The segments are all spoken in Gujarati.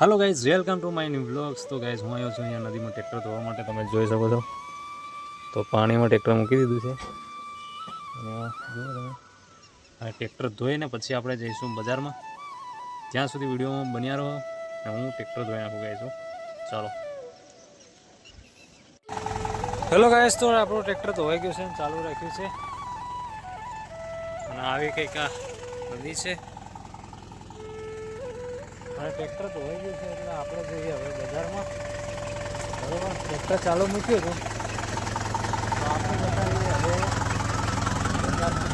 Hello guys welcome to my new vlogs. तो गाइज હું આવ્યો છું અહીંયા નદીમાં ટ્રેક્ટર ધોવા માટે। તમે જોઈ શકો છો તો પાણીમાં ટ્રેક્ટર મૂકી દીધું છે અને જુઓ તમે આ ટ્રેક્ટર ધોઈને પછી આપણે જઈશું બજારમાં। ત્યાં સુધી વિડીયોમાં બન્યા રહો અને હું ટ્રેક્ટર ધોઈ નાખું ગાઈશું। ચાલો હેલો ગાઈસ, તો આપણું ટ્રેક્ટર ધોવાઈ ગયું છે, ચાલુ રાખ્યું છે અને આવી કંઈક આ નદી છે અને ટ્રેક્ટર ધોવાઈ ગયું છે એટલે આપણે જઈએ હવે બજારમાં। બરાબર, ટ્રેક્ટર ચાલુ મૂક્યું હતું તો આપણે જતા રહીએ હવે બજારમાં।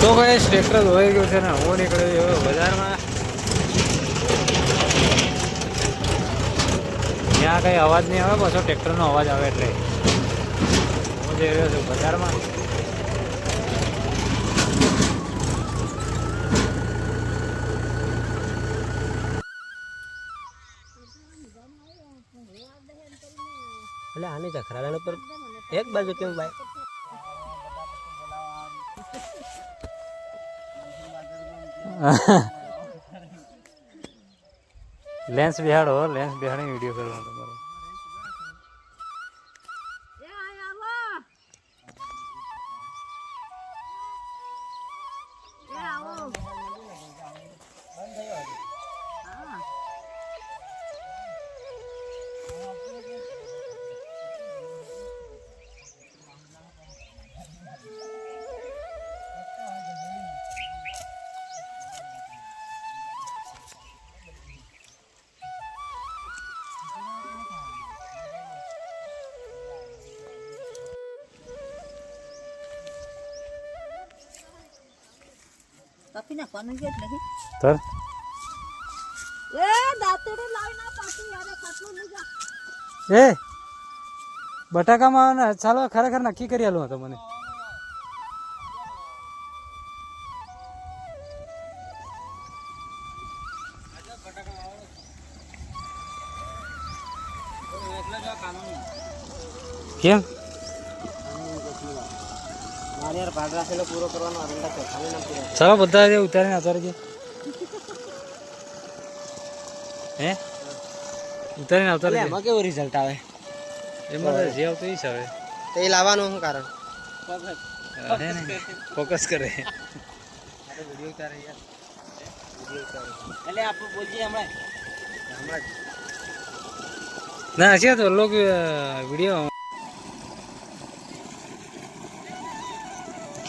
તો ગાઈસ ટ્રેક્ટર ધોવાઈ ગયું છે ને હું નીકળ્યો હવે બજારમાં। ત્યાં કંઈ અવાજ નહીં આવે, પાછો ટ્રેક્ટરનો અવાજ આવે એટલે હું જઈ રહ્યો છું બજારમાં। એટલે આની જખરાળા પર એક બાજુ કેમ ભાઈ લેન્સ બિહાડો, લેન્સ બિહાડીને વિડીયો કરવાનો તમારો। કાપી નાખવાનું છે એટલે તર એ દાંતેડે લાવી ના પાછી યાર ખાટલું લઈ જા। એ બટાકામાં ને ચાલો ખરેખર નક્કી કરી આલું હતો મને। કેમ મારે યાર ભાગ રાખેલો પૂરો કરવાનો અરંડા ચોખાને ના પૂરો ચાલો બધા જે ઉતારીને આવતા હે ઉતારીને આવતા એટલે એમાં કેવો રિઝલ્ટ આવે? એમાં જે આવતું એ જ આવે। તો એ લાવવાનું શું કારણ? ફોકસ કરે વિડીયો ઉતારે યાર, વિડીયો ઉતારે એટલે આપણે બોલીએ હમણાં ના છે તો લોગ વિડીયો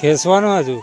ખેંચવાનો હજુ